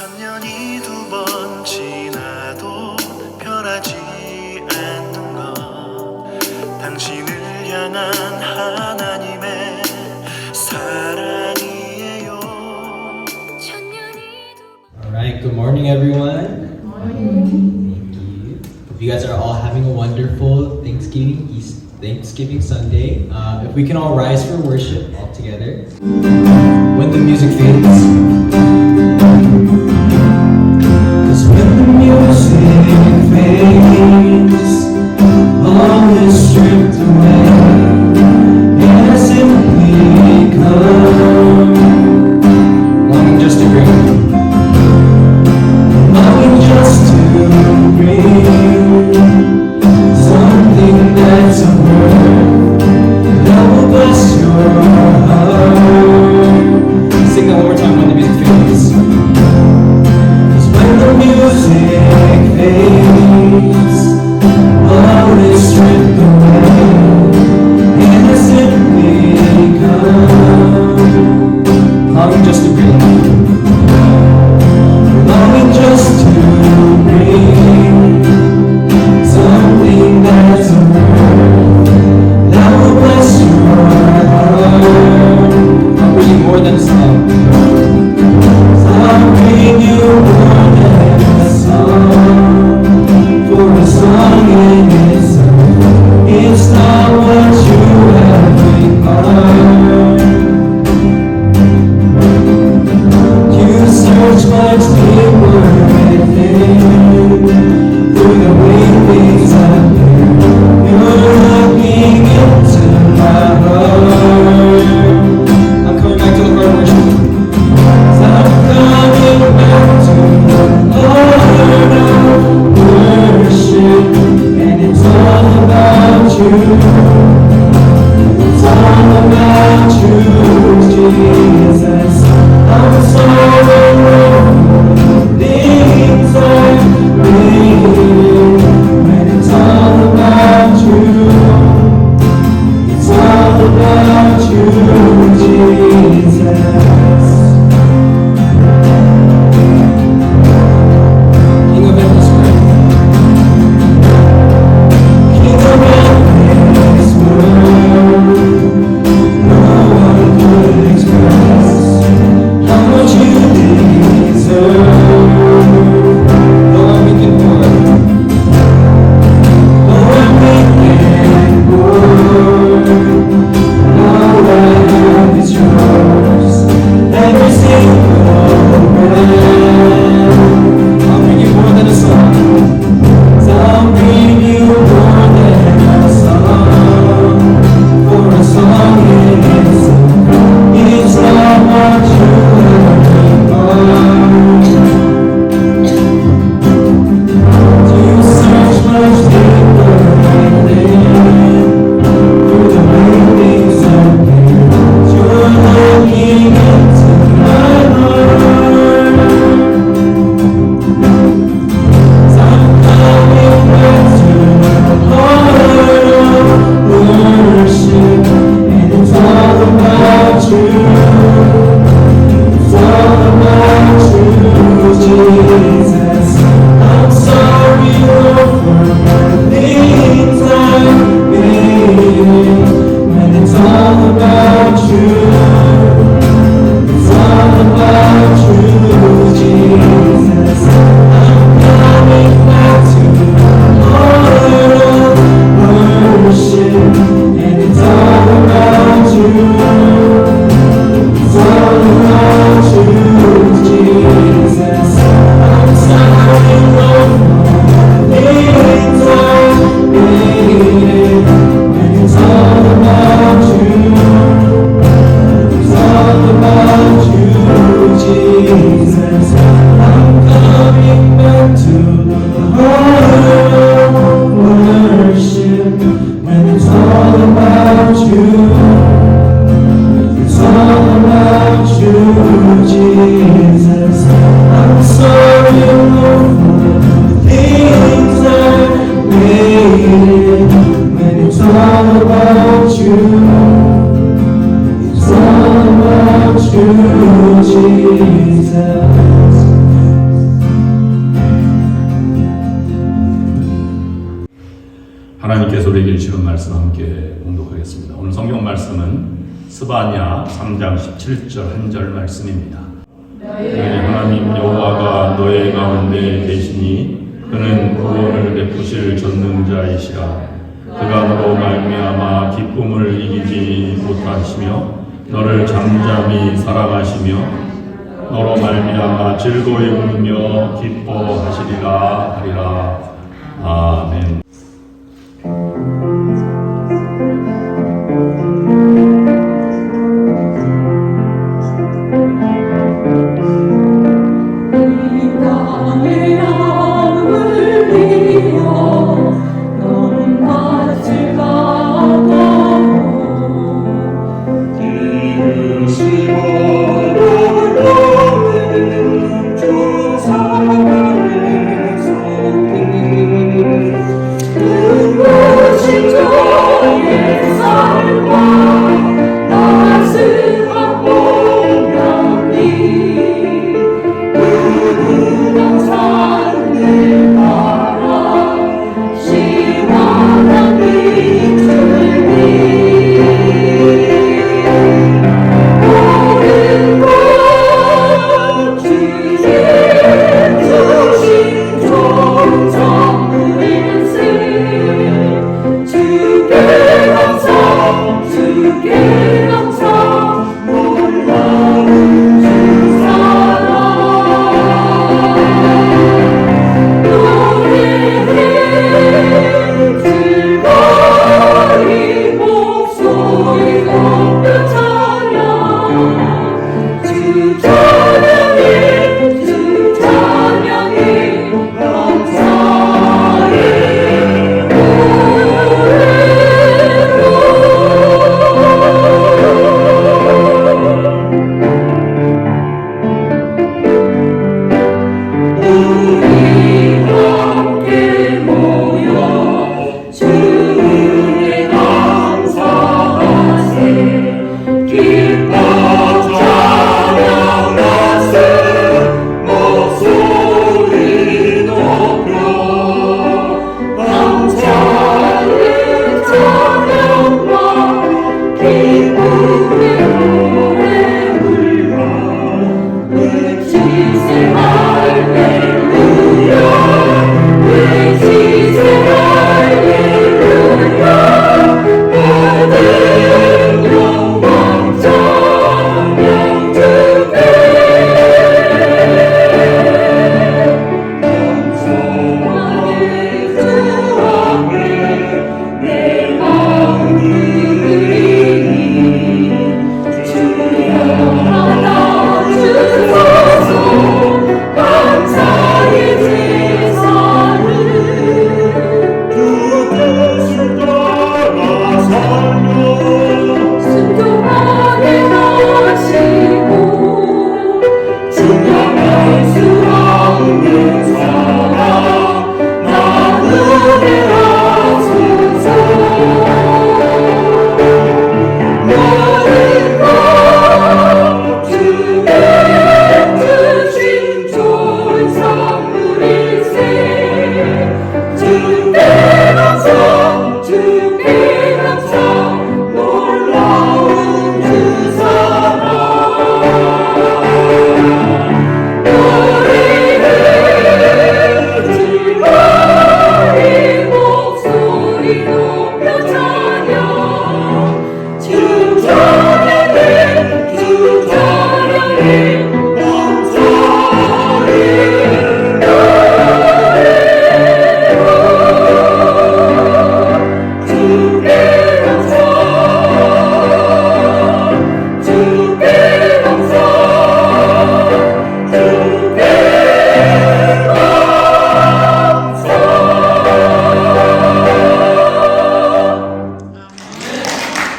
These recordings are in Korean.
천년이 두 번 지나도 변하지 않는 것, 당신을 향한 하나님의 사랑이에요. Alright, good morning everyone. Thank you. Hope you guys are all having a wonderful Thanksgiving Sunday. If we can all rise for worship all together. When the music fades. Cause when the music fades, all is stripped away, and I simply come, longing just to bring, longing just to bring something that's of worth that will bless your heart. Sing that one more time when the music fades. When the music fades, all is stripped away, and I simply come, longing just to bring, longing just to bring something that's of worth that will bless your heart. I'm bringing more than a song. I'll bring you more than a song, for a song in itself, it's not what you have become. You search much deeper within, through the way things have been, you're looking into my heart. I'm coming back to the heart worship. I'm coming back to the heart of worship, and it's all about you. It's all about you, Jesus. I'm sorry, things are real when it's all about you. It's all about you, Jesus. How much you did 우리에게 주시는 말씀 함께 공독하겠습니다. 오늘 성경 말씀은 스바냐 3장 17절 한 절 말씀입니다. 너희 하나님 여호와가 너희 가운데 계시니 그는 구원을 베푸실 전능자이시라. 그가 너로 말미암아 기쁨을 이기지 못하시며 너를 잠잠히 사랑하시며 너로 말미암아 즐거이 울며 기뻐하시리라 하리라. 아멘.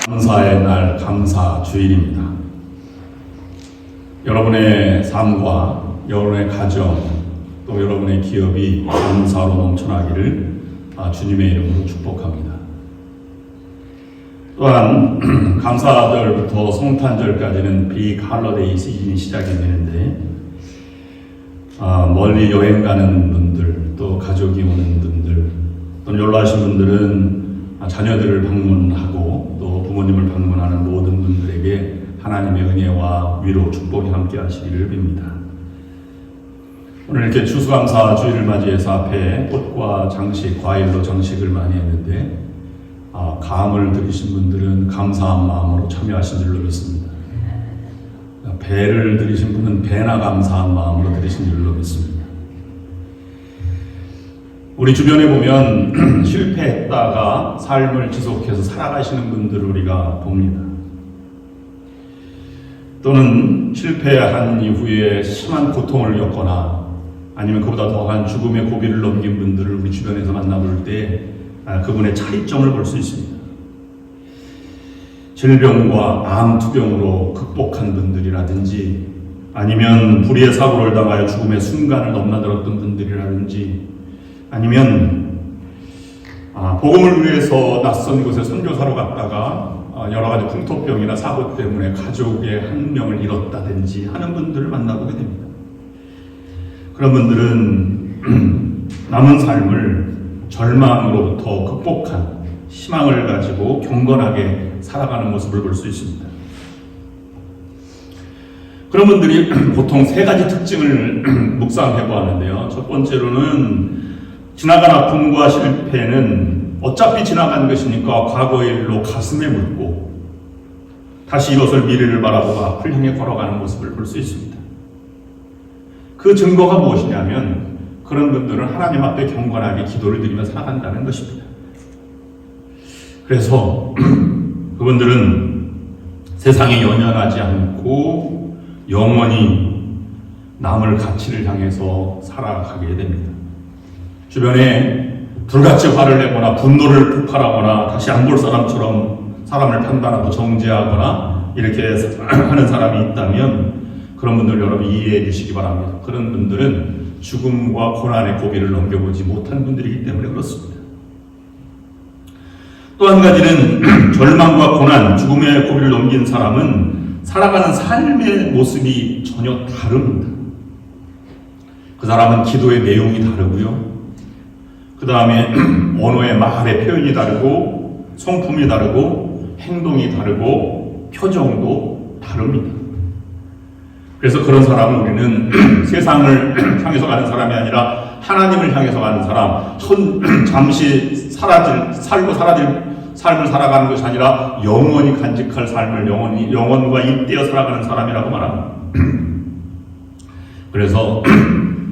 감사의 날, 감사 주일입니다. 여러분의 삶과 여러분의 가정 또 여러분의 기업이 감사로 넘쳐나기를 주님의 이름으로 축복합니다. 또한 감사절부터 성탄절까지는 빅 할러데이 시즌이 시작이 되는데 멀리 여행 가는 분들 또 가족이 오는 분들 또 놀러 하신 분들은 자녀들을 방문하고 또 부모님을 방문하는 모든 분들에게 하나님의 은혜와 위로 축복이 함께 하시기를 빕니다. 오늘 이렇게 추수감사 주일을 맞이해서 앞에 꽃과 장식, 과일로 정식을 많이 했는데 감을 들으신 분들은 감사한 마음으로 참여하신 줄로 믿습니다. 배를 들으신 분은 배나 감사한 마음으로 들으신 줄로 믿습니다. 우리 주변에 보면 실패했다가 삶을 지속해서 살아가시는 분들을 우리가 봅니다. 또는 실패한 이후에 심한 고통을 겪거나 아니면 그보다 더한 죽음의 고비를 넘긴 분들을 우리 주변에서 만나볼 때 그분의 차이점을 볼 수 있습니다. 질병과 암 투병으로 극복한 분들이라든지 아니면 불의의 사고를 당하여 죽음의 순간을 넘나들었던 분들이라든지 아니면 복음을 위해서 낯선 곳에 선교사로 갔다가 여러 가지 풍토병이나 사고 때문에 가족의 한 명을 잃었다든지 하는 분들을 만나보게 됩니다. 그런 분들은 남은 삶을 절망으로부터 극복한 희망을 가지고 경건하게 살아가는 모습을 볼 수 있습니다. 그런 분들이 보통 세 가지 특징을 묵상해 보았는데요. 첫 번째로는 지나간 아픔과 실패는 어차피 지나간 것이니까 과거의 일로 가슴에 묻고 다시 이것을 미래를 바라보고 앞을 향해 걸어가는 모습을 볼 수 있습니다. 그 증거가 무엇이냐면 그런 분들은 하나님 앞에 경건하게 기도를 드리며 살아간다는 것입니다. 그래서 그분들은 세상에 연연하지 않고 영원히 남을 가치를 향해서 살아가게 됩니다. 주변에 불같이 화를 내거나 분노를 폭발하거나 다시 안 볼 사람처럼 사람을 판단하고 정죄하거나 이렇게 하는 사람이 있다면 그런 분들 여러분 이해해 주시기 바랍니다. 그런 분들은 죽음과 고난의 고비를 넘겨보지 못한 분들이기 때문에 그렇습니다. 또 한 가지는 절망과 고난, 죽음의 고비를 넘긴 사람은 살아가는 삶의 모습이 전혀 다릅니다. 그 사람은 기도의 내용이 다르고요. 그 다음에 언어의 말의 표현이 다르고 성품이 다르고 행동이 다르고 표정도 다릅니다. 그래서 그런 사람은 우리는 세상을 향해서 가는 사람이 아니라 하나님을 향해서 가는 사람, 잠시 살고 사라질 삶을 살아가는 것이 아니라 영원히 간직할 삶을 영원과 잇대어 살아가는 사람이라고 말합니다. 그래서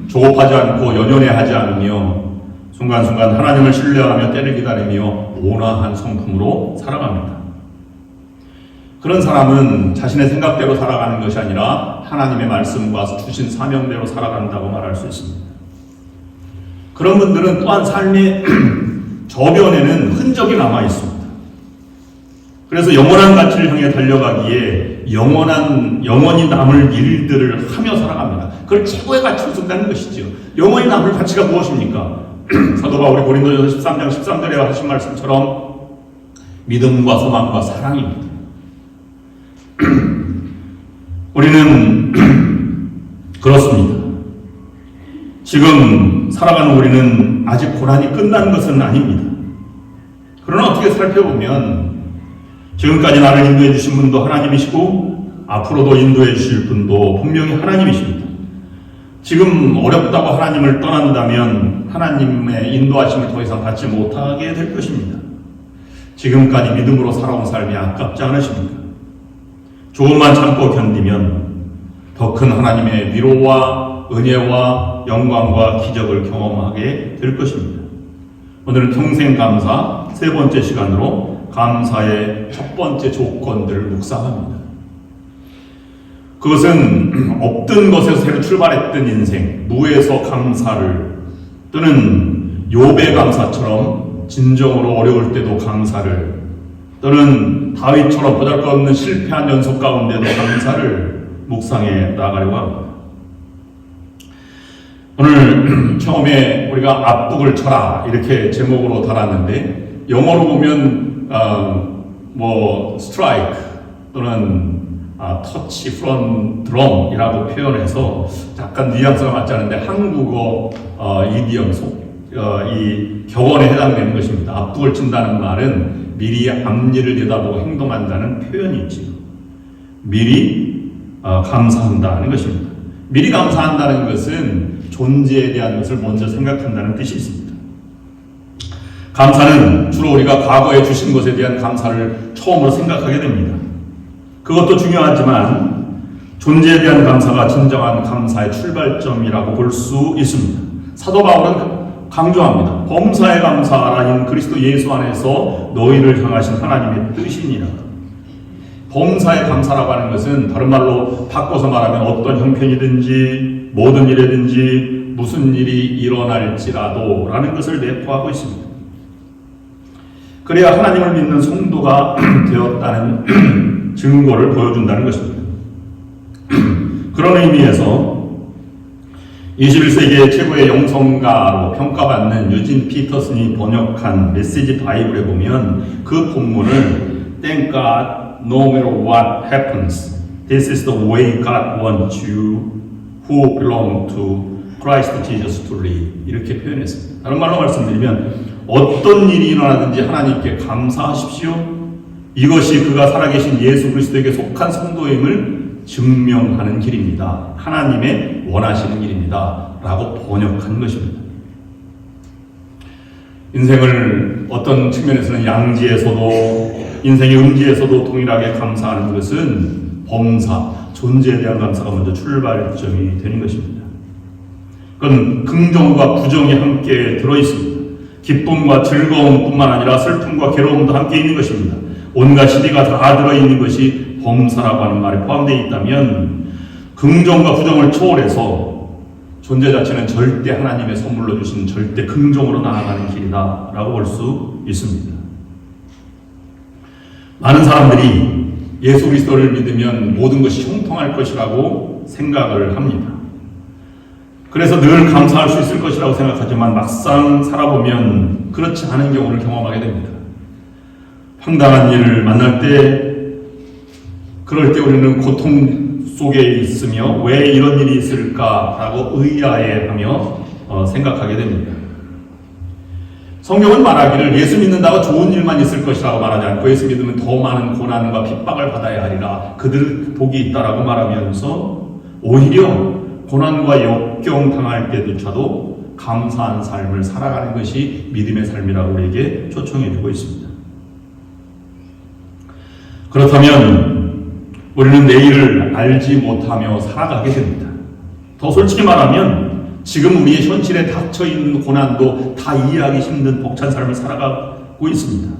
조급하지 않고 연연해하지 않으며 순간순간 하나님을 신뢰하며 때를 기다리며 온화한 성품으로 살아갑니다. 그런 사람은 자신의 생각대로 살아가는 것이 아니라 하나님의 말씀과 주신 사명대로 살아간다고 말할 수 있습니다. 그런 분들은 또한 삶의 저변에는 흔적이 남아 있습니다. 그래서 영원한 가치를 향해 달려가기에 영원히 남을 일들을 하며 살아갑니다. 그걸 최고의 가치로 쓴다는 것이죠. 영원히 남을 가치가 무엇입니까? 사도 바울이 고린도전서 13장 13절에 하신 말씀처럼 믿음과 소망과 사랑입니다. 우리는 그렇습니다. 지금 살아가는 우리는 아직 고난이 끝난 것은 아닙니다. 그러나 어떻게 살펴보면 지금까지 나를 인도해 주신 분도 하나님이시고 앞으로도 인도해 주실 분도 분명히 하나님이십니다. 지금 어렵다고 하나님을 떠난다면 하나님의 인도하심을 더 이상 받지 못하게 될 것입니다. 지금까지 믿음으로 살아온 삶이 아깝지 않으십니까? 조금만 참고 견디면 더 큰 하나님의 위로와 은혜와 영광과 기적을 경험하게 될 것입니다. 오늘은 평생 감사 세 번째 시간으로 감사의 첫 번째 조건들을 묵상합니다. 그것은 없던 것에서 새로 출발했던 인생, 무에서 감사를 또는 욥의 감사처럼 진정으로 어려울 때도 감사를 또는 다윗처럼 보잘것없는 실패한 연속 가운데도 감사를 묵상해 나가려고 합니다. 오늘 처음에 우리가 앞북을 쳐라 이렇게 제목으로 달았는데 영어로 보면 스트라이크 또는 터치 프롬 드럼이라고 표현해서 약간 뉘앙스가 맞지 않은데 한국어 이디엄 이 격언에 해당되는 것입니다. 앞북을 친다는 말은 미리 앞일을 내다보고 행동한다는 표현이 있지요. 미리 감사한다는 것입니다. 미리 감사한다는 것은 존재에 대한 것을 먼저 생각한다는 뜻이 있습니다. 감사는 주로 우리가 과거에 주신 것에 대한 감사를 처음으로 생각하게 됩니다. 그것도 중요하지만 존재에 대한 감사가 진정한 감사의 출발점이라고 볼 수 있습니다. 사도 바울은 강조합니다. 범사에 감사하라. 이는 그리스도 예수 안에서 너희를 향하신 하나님의 뜻이니라. 범사에 감사라고 하는 것은 다른 말로 바꿔서 말하면 어떤 형편이든지 모든 일이든지 무슨 일이 일어날지라도 라는 것을 내포하고 있습니다. 그래야 하나님을 믿는 성도가 되었다는 증거를 보여준다는 것입니다. 그런 의미에서 21세기의 최고의 영성가로 평가받는 유진 피터슨이 번역한 메시지 바이블에 보면 그 본문을 Thank God no matter what happens. This is the way God wants you who belong to Christ Jesus to live. 이렇게 표현했습니다. 다른 말로 말씀드리면 어떤 일이 일어나든지 하나님께 감사하십시오. 이것이 그가 살아계신 예수 그리스도에게 속한 성도임을 증명하는 길입니다. 하나님의 원하시는 길입니다. 라고 번역한 것입니다. 인생을 어떤 측면에서는 양지에서도 인생의 음지에서도 동일하게 감사하는 것은 범사, 존재에 대한 감사가 먼저 출발점이 되는 것입니다. 그건 긍정과 부정이 함께 들어있습니다. 기쁨과 즐거움뿐만 아니라 슬픔과 괴로움도 함께 있는 것입니다. 온갖 시비가 다 들어있는 것이 범사라고 하는 말에 포함되어 있다면 긍정과 부정을 초월해서 존재 자체는 절대 하나님의 선물로 주신 절대 긍정으로 나아가는 길이다 라고 볼 수 있습니다. 많은 사람들이 예수 그리스도를 믿으면 모든 것이 형통할 것이라고 생각을 합니다. 그래서 늘 감사할 수 있을 것이라고 생각하지만 막상 살아보면 그렇지 않은 경우를 경험하게 됩니다. 황당한 일을 만날 때 그럴 때 우리는 고통 속에 있으며 왜 이런 일이 있을까라고 의아해하며 생각하게 됩니다. 성경은 말하기를 예수 믿는다고 좋은 일만 있을 것이라고 말하지 않고 예수 믿으면 더 많은 고난과 핍박을 받아야 하리라. 그들 복이 있다라고 말하면서 오히려 고난과 역경 당할 때조차도 감사한 삶을 살아가는 것이 믿음의 삶이라고 우리에게 초청해주고 있습니다. 그렇다면 우리는 내일을 알지 못하며 살아가게 됩니다. 더 솔직히 말하면 지금 우리의 현실에 닥쳐있는 고난도 다 이해하기 힘든 벅찬 삶을 살아가고 있습니다.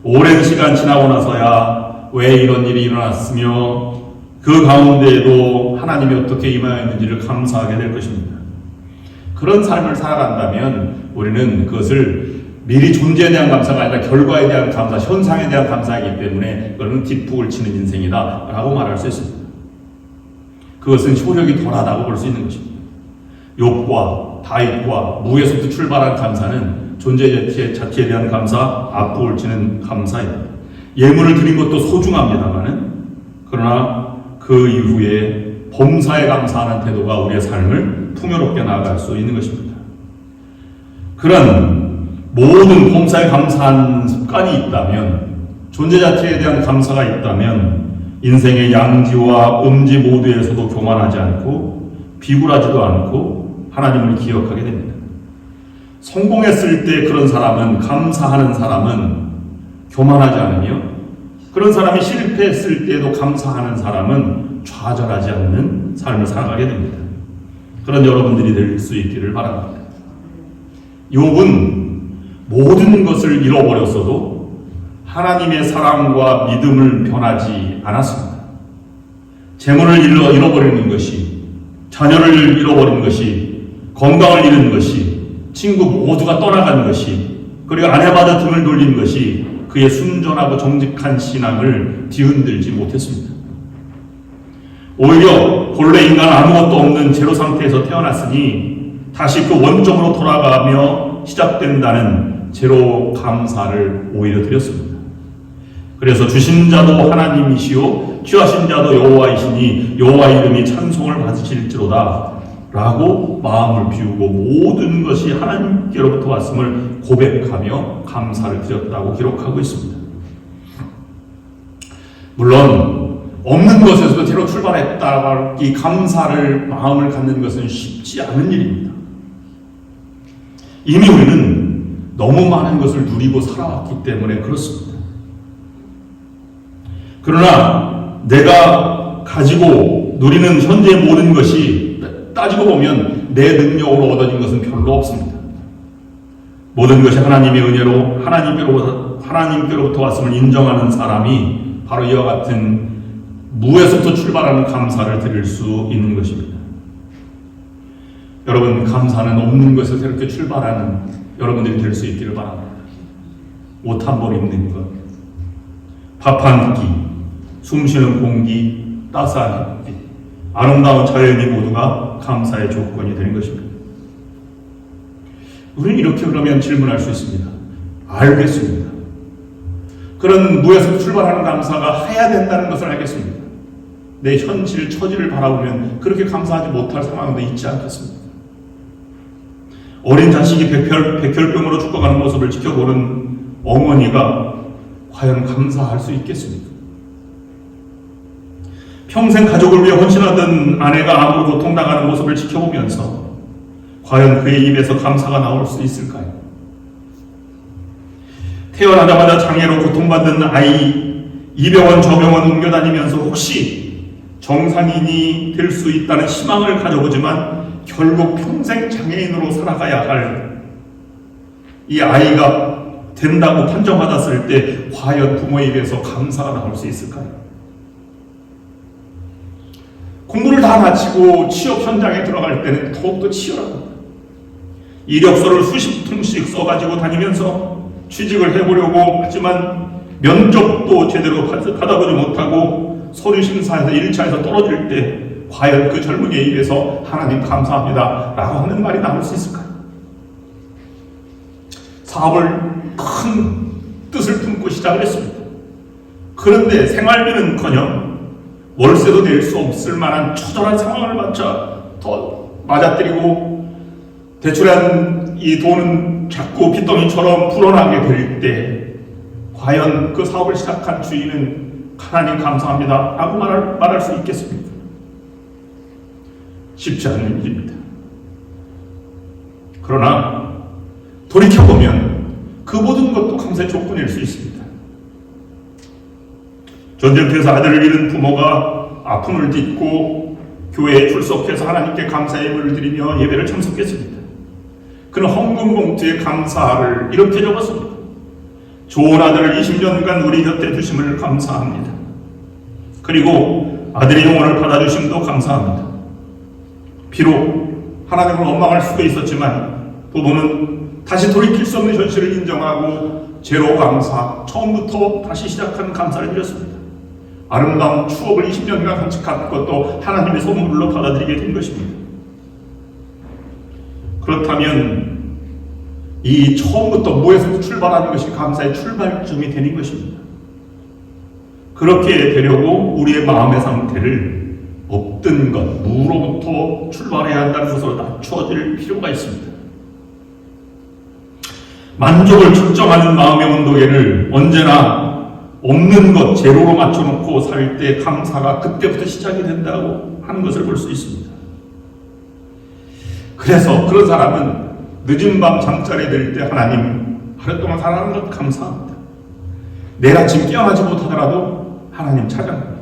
오랜 시간 지나고 나서야 왜 이런 일이 일어났으며 그 가운데에도 하나님이 어떻게 임하였는지를 감사하게 될 것입니다. 그런 삶을 살아간다면 우리는 그것을 미리 존재에 대한 감사가 아니라 결과에 대한 감사, 현상에 대한 감사이기 때문에 그것은 뒷북을 치는 인생이다 라고 말할 수 있습니다. 그것은 효력이 덜하다고 볼 수 있는 것입니다. 욥과 다윗과 무에서부터 출발한 감사는 존재 자체에 대한 감사, 앞북을 치는 감사입니다. 예물을 드린 것도 소중합니다만은 그러나 그 이후에 범사에 감사하는 태도가 우리의 삶을 풍요롭게 나아갈 수 있는 것입니다. 그런 모든 범사에 감사하는 습관이 있다면, 존재 자체에 대한 감사가 있다면 인생의 양지와 음지 모두에서도 교만하지 않고 비굴하지도 않고 하나님을 기억하게 됩니다. 성공했을 때 그런 사람은, 감사하는 사람은 교만하지 않으며, 그런 사람이 실패했을 때도 감사하는 사람은 좌절하지 않는 삶을 살아가게 됩니다. 그런 여러분들이 될 수 있기를 바랍니다. 욥은 모든 것을 잃어버렸어도 하나님의 사랑과 믿음을 변하지 않았습니다. 재물을 잃어버리는 것이, 자녀를 잃어버리는 것이, 건강을 잃은 것이, 친구 모두가 떠나간 것이, 그리고 아내마다 등을 돌린 것이 그의 순전하고 정직한 신앙을 뒤흔들지 못했습니다. 오히려 본래 인간 아무것도 없는 제로 상태에서 태어났으니 다시 그 원점으로 돌아가며 시작된다는 제로 감사를 오히려 드렸습니다. 그래서 주신 자도 하나님이시오 취하신 자도 여호와이시니 여호와 이름이 찬송을 받으실지로다 라고 마음을 비우고 모든 것이 하나님께로부터 왔음을 고백하며 감사를 드렸다고 기록하고 있습니다. 물론 없는 것에서도 새로 출발했다 이 감사를 마음을 갖는 것은 쉽지 않은 일입니다. 이미 우리는 너무 많은 것을 누리고 살아왔기 때문에 그렇습니다. 그러나 내가 가지고 누리는 현재 모든 것이 따지고 보면 내 능력으로 얻어진 것은 별로 없습니다. 모든 것이 하나님의 은혜로 하나님께로부터 왔음을 인정하는 사람이 바로 이와 같은 무에서부터 출발하는 감사를 드릴 수 있는 것입니다. 여러분, 감사는 없는 것에서 이렇게 출발하는 여러분들이 될 수 있기를 바랍니다. 옷 한 벌 입는 것, 밥 한 끼, 숨쉬는 공기, 따스한 햇빛, 아름다운 자연이 모두가 감사의 조건이 되는 것입니다. 우리는 이렇게 그러면 질문할 수 있습니다. 알겠습니다. 그런 무에서 출발하는 감사가 해야 된다는 것을 알겠습니다. 내 현실, 처지를 바라보면 그렇게 감사하지 못할 상황도 있지 않겠습니까? 어린 자식이 백혈병으로 죽어가는 모습을 지켜보는 어머니가 과연 감사할 수 있겠습니까? 평생 가족을 위해 헌신하던 아내가 암으로 고통당하는 모습을 지켜보면서 과연 그의 입에서 감사가 나올 수 있을까요? 태어나자마자 장애로 고통받는 아이 이 병원 저 병원 옮겨다니면서 혹시 정상인이 될 수 있다는 희망을 가져보지만 결국 평생 장애인으로 살아가야 할 이 아이가 된다고 판정받았을 때 과연 부모의 입에서 감사가 나올 수 있을까요? 공부를 다 마치고 취업 현장에 들어갈 때는 더욱더 치열합니다. 이력서를 수십 통씩 써가지고 다니면서 취직을 해보려고 하지만 면접도 제대로 받아보지 못하고 서류 심사에서 1차에서 떨어질 때 과연 그 젊은이의 입에서 하나님 감사합니다 라고 하는 말이 나올 수 있을까요? 사업을 큰 뜻을 품고 시작을 했습니다. 그런데 생활비는커녕 월세도 낼 수 없을 만한 처절한 상황을 맞아들이고 대출한 이 돈은 자꾸 빚덩이처럼 불어나게 될 때 과연 그 사업을 시작한 주인은 하나님 감사합니다 라고 말할 수 있겠습니까? 쉽지 않은 일입니다. 그러나 돌이켜보면 그 모든 것도 감사의 조건일 수 있습니다. 전쟁터에서 아들을 잃은 부모가 아픔을 딛고 교회에 출석해서 하나님께 감사의 예물을 드리며 예배를 참석했습니다. 그는 헌금 봉투에 감사를 이렇게 적었습니다. 좋은 아들을 20년간 우리 곁에 두심을 감사합니다. 그리고 아들의 영혼을 받아주심도 감사합니다. 비록 하나님을 원망할 수도 있었지만 부부는 다시 돌이킬 수 없는 현실을 인정하고 제로 감사, 처음부터 다시 시작한 감사를 드렸습니다. 아름다운 추억을 20년간 간직한 것도 하나님의 선물로 받아들이게 된 것입니다. 그렇다면 이 처음부터 무에서 출발하는 것이 감사의 출발점이 되는 것입니다. 그렇게 되려고 우리의 마음의 상태를 없던 것, 무로부터 출발해야 한다는 것으로 낮춰질 필요가 있습니다. 만족을 측정하는 마음의 온도계를 언제나 없는 것, 제로로 맞춰놓고 살 때 감사가 그때부터 시작이 된다고 하는 것을 볼 수 있습니다. 그래서 그런 사람은 늦은 밤 잠자리에 들 때 하나님 하루 동안 살아가는 것 감사합니다. 내일 아침 깨어나지 못하더라도 하나님 찬양합니다.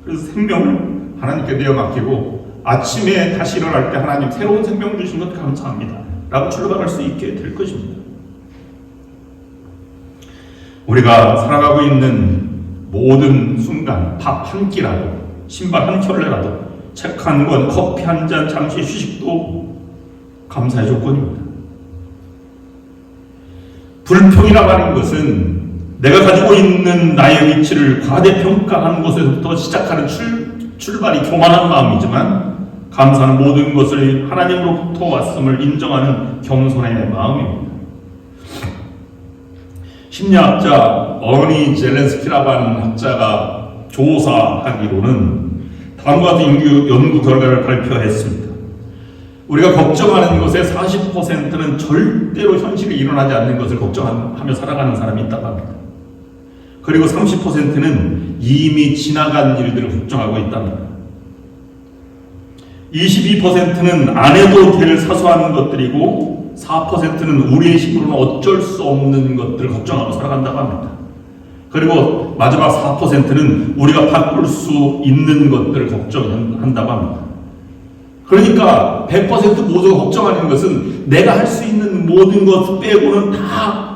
그래서 생명을 하나님께 내어 맡기고 아침에 다시 일어날 때 하나님 새로운 생명 주신 것 감사합니다 라고 출발할 수 있게 될 것입니다. 우리가 살아가고 있는 모든 순간 밥 한 끼라도 신발 한 켤레라도 책 한 권, 커피 한 잔, 잠시 휴식도 감사의 조건입니다. 불평이라고 하는 것은 내가 가지고 있는 나의 위치를 과대평가하는 것에서부터 시작하는 출발이 교만한 마음이지만 감사는 모든 것을 하나님으로부터 왔음을 인정하는 겸손의 마음입니다. 심리학자 어니 젤렌스키라고 하는 학자가 조사하기로는 다음과 같은 연구 결과를 발표했습니다. 우리가 걱정하는 것의 40%는 절대로 현실에 일어나지 않는 것을 걱정하며 살아가는 사람이 있다고 합니다. 그리고 30%는 이미 지나간 일들을 걱정하고 있답니다. 22%는 안 해도 될 사소한 것들이고 4%는 우리의 힘으로는 어쩔 수 없는 것들을 걱정하고 살아간다고 합니다. 그리고 마지막 4%는 우리가 바꿀 수 있는 것들을 걱정한다고 합니다. 그러니까 100% 모두가 걱정하는 것은 내가 할 수 있는 모든 것 빼고는 다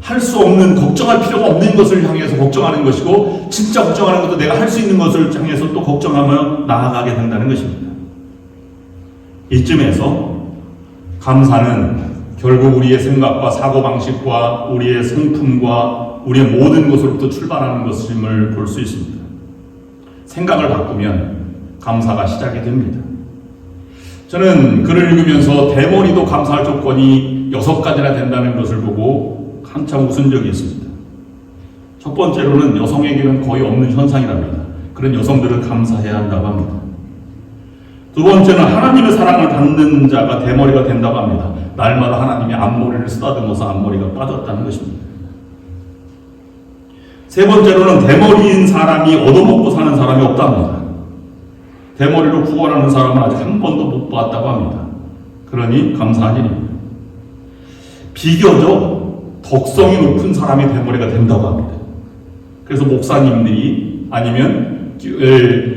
할 수 없는, 걱정할 필요가 없는 것을 향해서 걱정하는 것이고, 진짜 걱정하는 것도 내가 할 수 있는 것을 향해서 또 걱정하며 나아가게 된다는 것입니다. 이쯤에서 감사는 결국 우리의 생각과 사고방식과 우리의 성품과 우리의 모든 것으로부터 출발하는 것임을 볼 수 있습니다. 생각을 바꾸면 감사가 시작이 됩니다. 저는 글을 읽으면서 대머리도 감사할 조건이 6가지나 된다는 것을 보고 한참 웃은 적이 있습니다. 첫 번째로는 여성에게는 거의 없는 현상이랍니다. 그런 여성들은 감사해야 한다고 합니다. 두 번째는 하나님의 사랑을 받는 자가 대머리가 된다고 합니다. 날마다 하나님이 앞머리를 쓰다듬어서 앞머리가 빠졌다는 것입니다. 세 번째로는 대머리인 사람이 얻어먹고 사는 사람이 없답니다. 대머리로 구원하는 사람은 아직 한 번도 못 봤다고 합니다. 그러니 감사한 일입니다. 비교적 덕성이 높은 사람이 대머리가 된다고 합니다. 그래서 목사님들이 아니면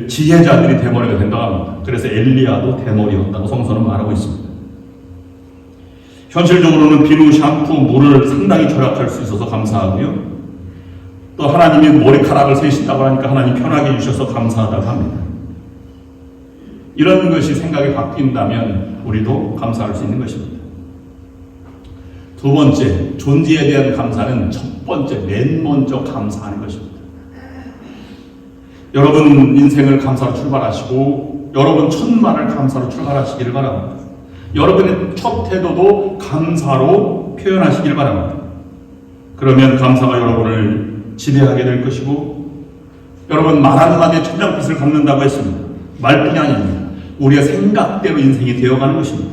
지혜자들이 대머리가 된다고 합니다. 그래서 엘리야도 대머리였다고 성서는 말하고 있습니다. 현실적으로는 비누, 샴푸, 물을 상당히 절약할 수 있어서 감사하고요. 또 하나님이 머리카락을 세신다고 하니까 하나님 편하게 해주셔서 감사하다고 합니다. 이런 것이 생각이 바뀐다면 우리도 감사할 수 있는 것입니다. 두 번째, 존재에 대한 감사는 첫 번째, 맨 먼저 감사하는 것입니다. 여러분 인생을 감사로 출발하시고 여러분 첫말을 감사로 출발하시기를 바랍니다. 여러분의 첫 태도도 감사로 표현하시기를 바랍니다. 그러면 감사가 여러분을 지배하게 될 것이고, 여러분 말 한마디에 천장빛을 갚는다고 했습니다. 말뿐이 아닙니다. 우리의 생각대로 인생이 되어가는 것입니다.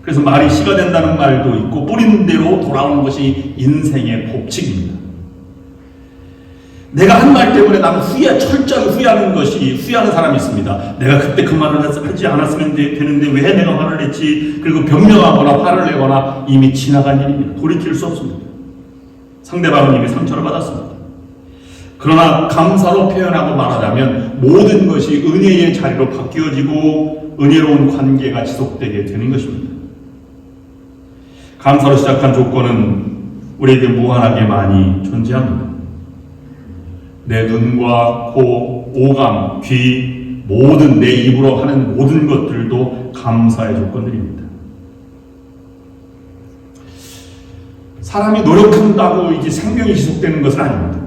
그래서 말이 씨가 된다는 말도 있고 뿌린 대로 돌아오는 것이 인생의 법칙입니다. 내가 한 말 때문에 나는 철저히 후회하는 사람이 있습니다. 내가 그때 그 말을 하지 않았으면 되는데 왜 내가 화를 냈지? 그리고 변명하거나 화를 내거나 이미 지나간 일입니다. 돌이킬 수 없습니다. 상대방은 이미 상처를 받았습니다. 그러나 감사로 표현하고 말하자면 모든 것이 은혜의 자리로 바뀌어지고 은혜로운 관계가 지속되게 되는 것입니다. 감사로 시작한 조건은 우리에게 무한하게 많이 존재합니다. 내 눈과 코, 오감, 귀, 모든 내 입으로 하는 모든 것들도 감사의 조건들입니다. 사람이 노력한다고 이게 생명이 지속되는 것은 아닙니다.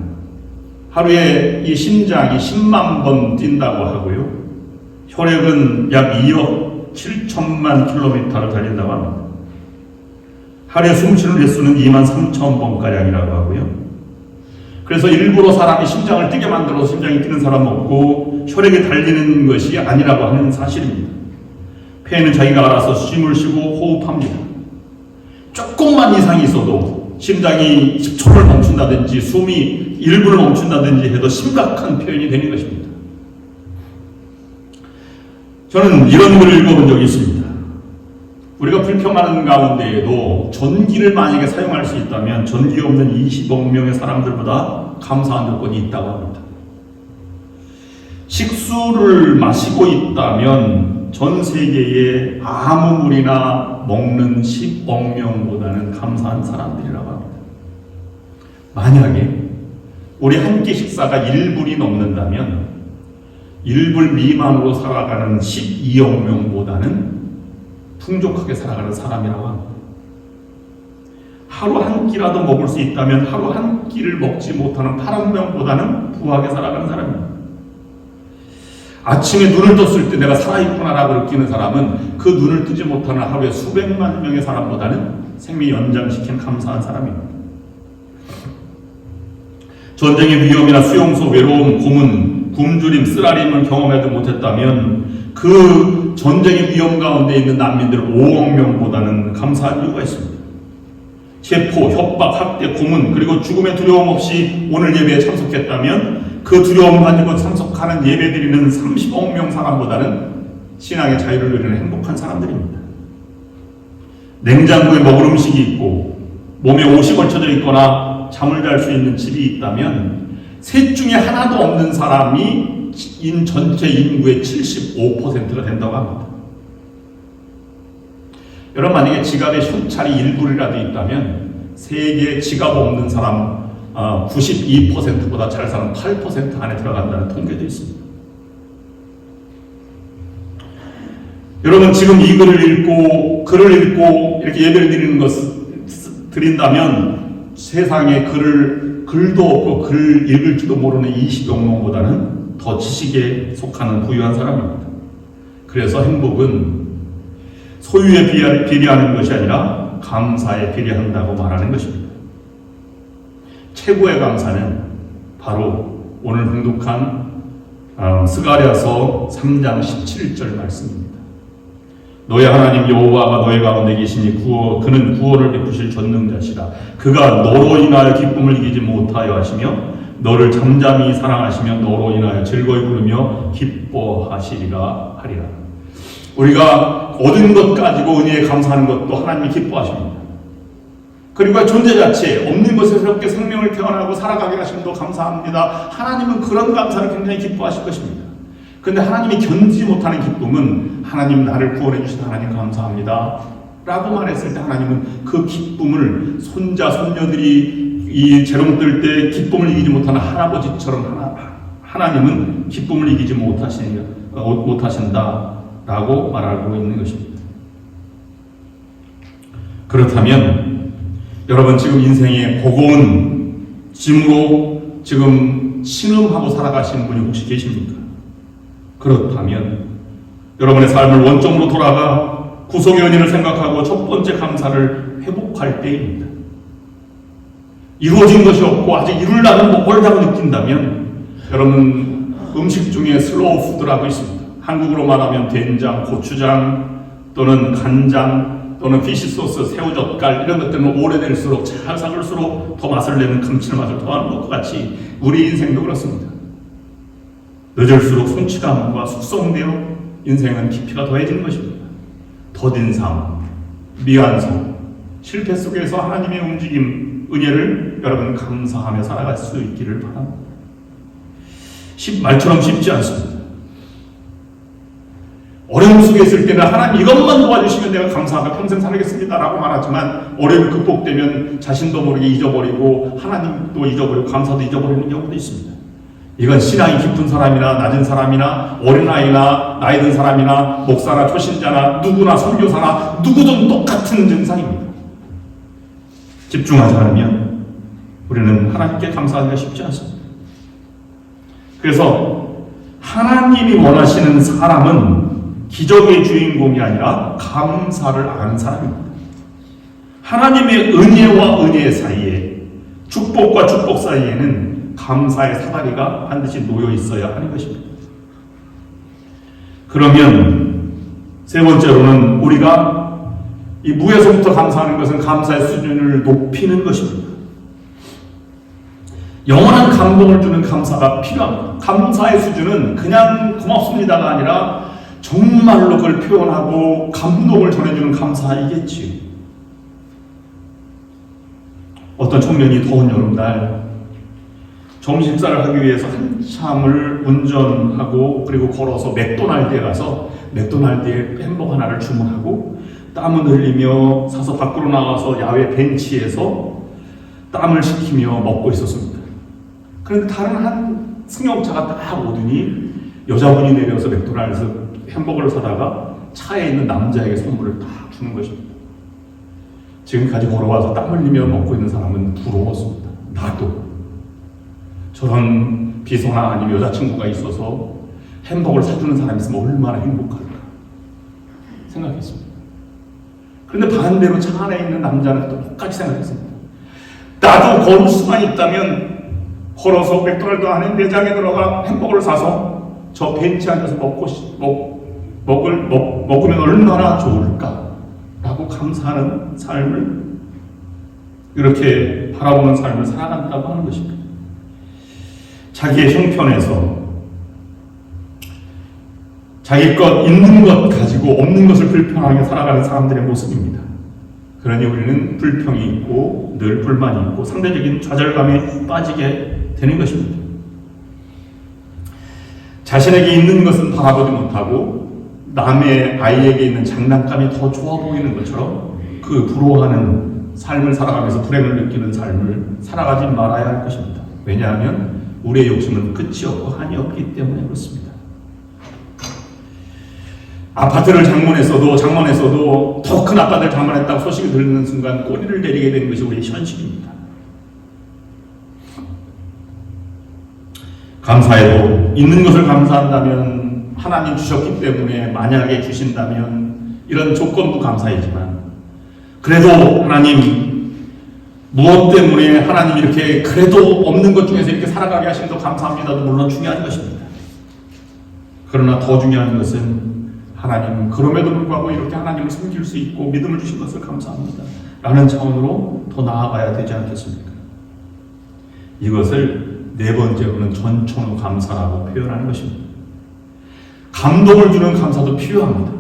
하루에 이 심장이 10만 번 뛴다고 하고요. 혈액은 약 2억 7천만 킬로미터를 달린다고 합니다. 하루에 숨쉬는 횟수는 2만 3천 번가량이라고 하고요. 그래서 일부러 사람이 심장을 뛰게 만들어서 심장이 뛰는 사람 없고 혈액이 달리는 것이 아니라고 하는 사실입니다. 폐에는 자기가 알아서 숨을 쉬고 호흡합니다. 조금만 이상이 있어도 심장이 10초를 멈춘다든지 숨이 1분을 멈춘다든지 해도 심각한 표현이 되는 것입니다. 저는 이런 글을 읽어본 적이 있습니다. 우리가 불평하는 가운데에도 전기를 만약에 사용할 수 있다면 전기 없는 20억 명의 사람들보다 감사한 조건이 있다고 합니다. 식수를 마시고 있다면 전 세계의 아무 물이나 먹는 10억 명보다는 감사한 사람들이라고 합니다. 만약에 우리 한 끼 식사가 1불이 넘는다면 1불 미만으로 살아가는 12억 명보다는 풍족하게 살아가는 사람이라고 합니다. 하루 한 끼라도 먹을 수 있다면 하루 한 끼를 먹지 못하는 8억 명보다는 부하게 살아가는 사람입니다. 아침에 눈을 떴을 때 내가 살아있구나라고 느끼는 사람은 그 눈을 뜨지 못하는 하루에 수백만 명의 사람보다는 생명 연장시킨 감사한 사람입니다. 전쟁의 위험이나 수용소, 외로움, 고문, 굶주림, 쓰라림을 경험해도 못했다면 그 전쟁의 위험 가운데 있는 난민들 5억 명보다는 감사할 이유가 있습니다. 체포, 협박, 학대, 고문, 그리고 죽음의 두려움 없이 오늘 예배에 참석했다면 그 두려움 가지고 참석하는 예배 드리는 30억 명 사람보다는 신앙의 자유를 누리는 행복한 사람들입니다. 냉장고에 먹을 음식이 있고 몸에 옷이 걸쳐져 있거나 잠을 잘 수 있는 집이 있다면 셋 중에 하나도 없는 사람이 전체 인구의 75%가 된다고 합니다. 여러분, 만약에 지갑에 현찰이 1불이라도 있다면 세계 지갑 없는 사람 92%보다 잘 사는 8% 안에 들어간다는 통계도 있습니다. 여러분, 지금 이 글을 읽고 이렇게 예배를 드린다면 세상에 글도 없고 글 읽을 줄도 모르는 20여 명보다는 더 지식에 속하는 부유한 사람입니다. 그래서 행복은 소유에 비례하는 것이 아니라 감사에 비례한다고 말하는 것입니다. 최고의 감사는 바로 오늘 봉독한 스가랴서 3장 17절 말씀입니다. 너의 하나님 여호와가 너희 가운데 계시니 그는 구원을 베푸실 전능자시라. 그가 너로 인하여 기쁨을 이기지 못하여 하시며 너를 잠잠히 사랑하시며 너로 인하여 즐거이 부르며 기뻐하시리라 하리라. 우리가 얻은 것 가지고 은혜에 감사하는 것도 하나님이 기뻐하십니다. 그리고 존재 자체 없는 것에 새롭게 생명을 태어나고 살아가게 하심도 감사합니다. 하나님은 그런 감사를 굉장히 기뻐하실 것입니다. 그런데 하나님이 견디지 못하는 기쁨은 하나님 나를 구원해 주신 하나님 감사합니다 라고 말했을 때 하나님은 그 기쁨을 손자 손녀들이 이 재롱 뜰 때 기쁨을 이기지 못하는 할아버지처럼 하나님은 기쁨을 이기지 못하신다 라고 말하고 있는 것입니다. 그렇다면 여러분, 지금 인생의 버거운 짐으로 지금 신음하고 살아가시는 분이 혹시 계십니까? 그렇다면 여러분의 삶을 원점으로 돌아가 구속의 은혜를 생각하고 첫 번째 감사를 회복할 때입니다. 이루어진 것이 없고 아직 이루려면 멀다고 느낀다면 여러분, 음식 중에 슬로우 푸드라고 있습니다. 한국으로 말하면 된장, 고추장 또는 간장 또는 피시소스, 새우젓갈 이런 것들은 오래될수록 잘 삭을수록 더 맛을 내는 감칠맛을 더하는 것과 같이 우리 인생도 그렇습니다. 늦을수록 성취감과 숙성되어 인생은 깊이가 더해지는 것입니다. 더딘 삶, 미완성, 실패 속에서 하나님의 움직임, 은혜를 여러분 감사하며 살아갈 수 있기를 바랍니다. 말처럼 쉽지 않습니다. 어려움 속에 있을 때는 하나님 이것만 도와주시면 내가 감사하며 평생 살겠습니다 라고 말하지만 어려움이 극복되면 자신도 모르게 잊어버리고 하나님도 잊어버리고 감사도 잊어버리는 경우도 있습니다. 이건 신앙이 깊은 사람이나 낮은 사람이나 어린아이나 나이 든 사람이나 목사나 초신자나 누구나 선교사나 누구든 똑같은 증상입니다. 집중하지 않으면 우리는 하나님께 감사하기가 쉽지 않습니다. 그래서 하나님이 원하시는 사람은 기적의 주인공이 아니라 감사를 아는 사람입니다. 하나님의 은혜와 은혜 사이에, 축복과 축복 사이에는 감사의 사다리가 반드시 놓여 있어야 하는 것입니다. 그러면 세 번째로는 우리가 이 무에서부터 감사하는 것은 감사의 수준을 높이는 것입니다. 영원한 감동을 주는 감사가 필요합니다. 감사의 수준은 그냥 고맙습니다가 아니라 정말로 그걸 표현하고 감동을 전해주는 감사이겠지요. 어떤 청년이 더운 여름날 점심 식사를 하기 위해서 한참을 운전하고 그리고 걸어서 맥도날드에 가서 맥도날드에 햄버거 하나를 주문하고 땀을 흘리며 사서 밖으로 나가서 야외 벤치에서 땀을 식히며 먹고 있었습니다. 그런데 다른 한 승용차가 딱 오더니 여자분이 내려서 맥도날드 햄버거를 사다가 차에 있는 남자에게 선물을 딱 주는 것입니다. 지금까지 걸어와서 땀 흘리며 먹고 있는 사람은 부러웠습니다. 나도 저런 비서나 아니면 여자친구가 있어서 햄버거를 사주는 사람이 있으면 얼마나 행복할까 생각했습니다. 그런데 반대로 차 안에 있는 남자는 또 똑같이 생각했습니다. 나도 걸을 수만 있다면 걸어서 맥도날드 안에 매장에 들어가 햄버거를 사서 저 벤치 앉아서 먹으면 얼마나 좋을까라고 감사하는 삶을, 이렇게 바라보는 삶을 살아간다고 하는 것입니다. 자기의 형편에서 자기 것 있는 것 가지고 없는 것을 불평하게 살아가는 사람들의 모습입니다. 그러니 우리는 불평이 있고 늘 불만이 있고 상대적인 좌절감에 빠지게 되는 것입니다. 자신에게 있는 것은 바라보지 못하고 남의 아이에게 있는 장난감이 더 좋아 보이는 것처럼 그 부러워하는 삶을 살아가면서 불행을 느끼는 삶을 살아가지 말아야 할 것입니다. 왜냐하면 우리의 욕심은 끝이 없고 한이 없기 때문에 그렇습니다. 아파트를 장만했어도 더 큰 아파트를 장만했다고 소식이 들리는 순간 꼬리를 내리게 되는 것이 우리의 현실입니다. 감사해도 있는 것을 감사한다면, 하나님 주셨기 때문에 만약에 주신다면 이런 조건부 감사이지만, 그래도 하나님 무엇 때문에 하나님 이렇게 그래도 없는 것 중에서 이렇게 살아가게 하심도 감사합니다도 물론 중요한 것입니다. 그러나 더 중요한 것은 하나님 그럼에도 불구하고 이렇게 하나님을 섬길 수 있고 믿음을 주신 것을 감사합니다 라는 차원으로 더 나아가야 되지 않겠습니까? 이것을 네 번째로는 전천후 감사라고 표현하는 것입니다. 감동을 주는 감사도 필요합니다.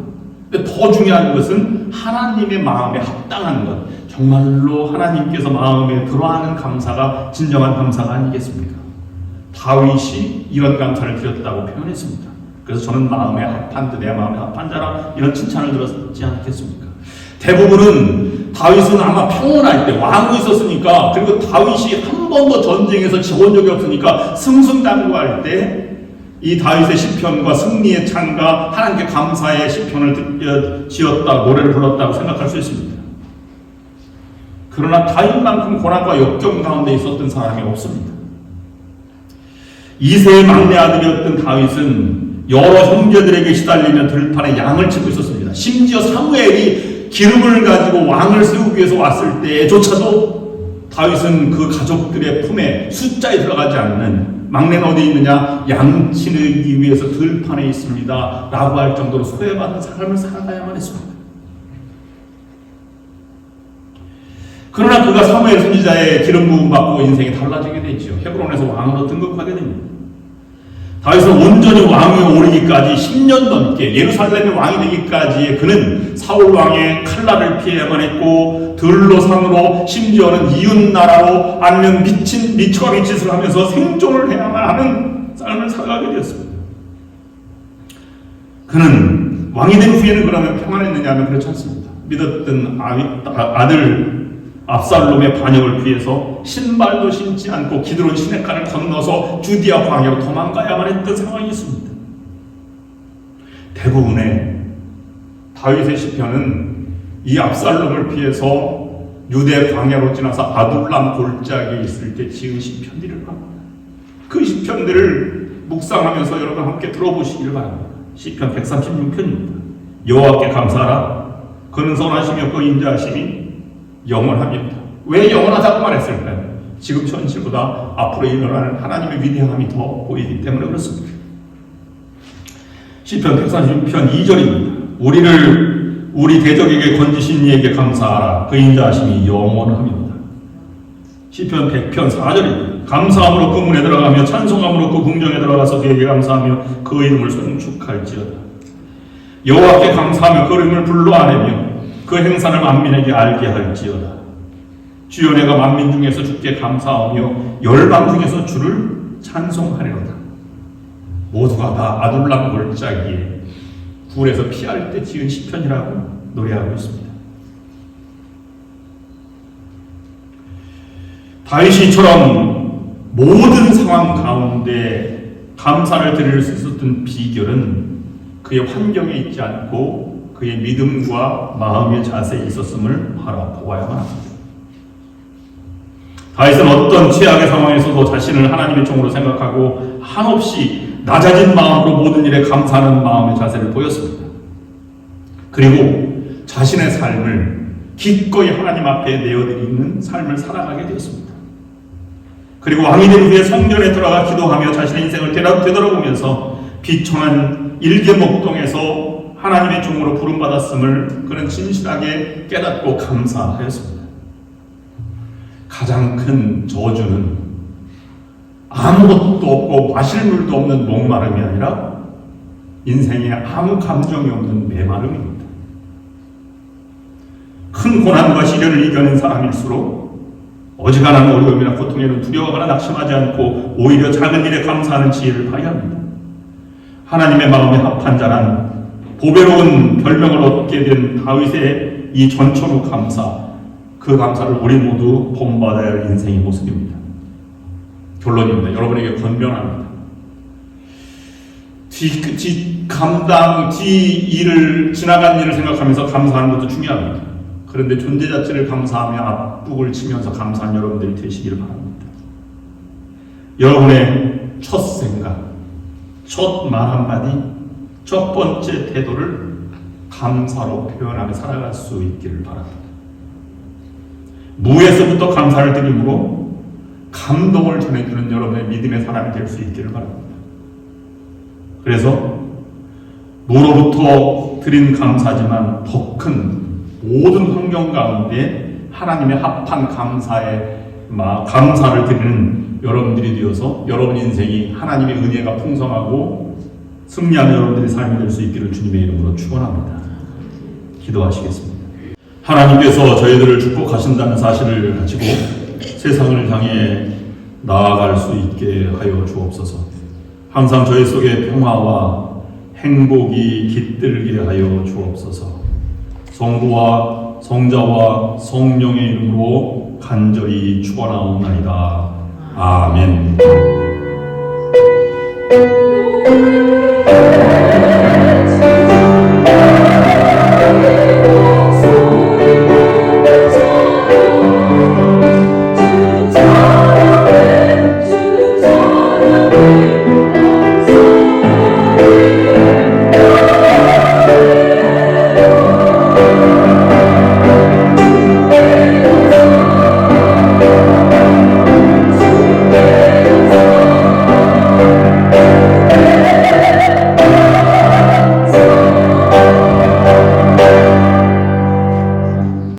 근데 더 중요한 것은 하나님의 마음에 합당한 것, 정말로 하나님께서 마음에 들어하는 감사가 진정한 감사가 아니겠습니까? 다윗이 이런 감사를 드렸다고 표현했습니다. 그래서 저는 마음에 합한 듯 내 마음에 합한 자라 이런 칭찬을 들었지 않겠습니까? 대부분은 다윗은 아마 평온할 때 왕이 있었으니까, 그리고 다윗이 한 번도 전쟁에서 지원 적이 없으니까 승승장구할 때 이 다윗의 시편과 승리의 찬가 하나님께 감사의 시편을 지었다, 노래를 불렀다고 생각할 수 있습니다. 그러나 다윗만큼 고난과 역경 가운데 있었던 사람이 없습니다. 이세의 막내 아들이었던 다윗은 여러 형제들에게 시달리며 들판에 양을 치고 있었습니다. 심지어 사무엘이 기름을 가지고 왕을 세우기 위해서 왔을 때조차도 다윗은 그 가족들의 품에 숫자에 들어가지 않는, 막내는 어디 있느냐, 양 치기 위해서 들판에 있습니다 라고 할 정도로 소외받는 삶을 살아가야만 했습니다. 그러나 그가 사무엘 선지자의 기름 부음 받고 인생이 달라지게 되죠. 헤브론에서 왕으로 등극하게 됩니다. 다윗은 온전히 왕위에 오르기까지 10년 넘게, 예루살렘의 왕이 되기까지 그는 사울 왕의 칼날을 피해야만 했고, 들로 상으로, 심지어는 이웃 나라로, 아니면 미쳐가는 짓을 하면서 생존을 해야만 하는 삶을 살아가게 되었습니다. 그는 왕이 된 후에는 그러면 평안했느냐 하면 그렇지 않습니다. 믿었던 아들 압살롬의 반역을 피해서 신발도 신지 않고 기드론 시내가를 건너서 주디아 광야로 도망가야만 했던 상황이 있습니다. 대부분의 다윗의 시편은 이 압살롬을 피해서 유대 광야로 지나서 아둘람 골짜기에 있을 때 지은 시편들을 합니다. 그 시편들을 묵상하면서 여러분 함께 들어보시기를 바랍니다. 시편 136편입니다. 여호와께 감사하라. 그는 선하시며 그 인자하심이 영원합니다. 왜 영원하다고 말했을까요? 지금 현실보다 앞으로 일어나는 하나님의 위대함이 더 보이기 때문에 그렇습니다. 시편 136편 2절입니다. 우리 대적에게 건지신 이에게 감사하라. 그 인자하심이 영원합니다. 시편 100편 4절입니다. 감사함으로 그 문에 들어가며 찬송함으로 그 궁정에 들어가서 그에게 감사하며 그 이름을 송축할지어다. 여호와께 감사하며 그 이름을 불러 아뢰며 그 행사를 만민에게 알게 할지어다. 주여 내가 만민 중에서 주께 감사하며 열방 중에서 주를 찬송하리로다. 모두가 다 아둘람 골짜기에 불에서 피할 때 지은 시편이라고 노래하고 있습니다. 다윗이처럼 모든 상황 가운데 감사를 드릴 수 있었던 비결은 그의 환경에 있지 않고 그의 믿음과 마음의 자세에 있었음을 바라보아야만 합니다. 다윗은 어떤 최악의 상황에서도 자신을 하나님의 종으로 생각하고 한없이 낮아진 마음으로 모든 일에 감사하는 마음의 자세를 보였습니다. 그리고 자신의 삶을 기꺼이 하나님 앞에 내어드리는 삶을 살아가게 되었습니다. 그리고 왕이 된 후에 성전에 들어가 기도하며 자신의 인생을 되돌아보면서 비천한 일개 목동에서 하나님의 종으로 부름받았음을 그는 진실하게 깨닫고 감사하였습니다. 가장 큰 저주는 아무것도 없고 마실 물도 없는 목마름이 아니라 인생에 아무 감정이 없는 메마름입니다. 큰 고난과 시련을 이겨낸 사람일수록 어지간한 어려움이나 고통에는 두려워하거나 낙심하지 않고 오히려 작은 일에 감사하는 지혜를 발휘 합니다. 하나님의 마음에 합한 자란 보배로운 별명을 얻게 된 다윗의 이 전천후 감사, 그 감사를 우리 모두 본받아야 할 인생의 모습입니다. 결론입니다. 여러분에게 권면합니다. 지나간 일을 생각하면서 감사하는 것도 중요합니다. 그런데 존재 자체를 감사하며 앞북을 치면서 감사한 여러분들이 되시기를 바랍니다. 여러분의 첫 생각, 첫 말 한마디, 첫 번째 태도를 감사로 표현하며 살아갈 수 있기를 바랍니다. 무에서부터 감사를 드림으로 감동을 전해주는 여러분의 믿음의 사람이 될 수 있기를 바랍니다. 그래서 무로부터 드린 감사지만 더 큰 모든 환경 가운데 하나님의 합한 감사를 드리는 여러분들이 되어서 여러분 인생이 하나님의 은혜가 풍성하고 승리하는 여러분들의 삶이 될 수 있기를 주님의 이름으로 축원합니다. 기도하시겠습니다. 하나님께서 저희들을 축복하신다는 사실을 가지고 세상을 향해 나아갈 수 있게 하여 주옵소서. 항상 저희 속에 평화와 행복이 깃들게 하여 주옵소서. 성부와 성자와 성령의 이름으로 간절히 축원하옵나이다. 아멘.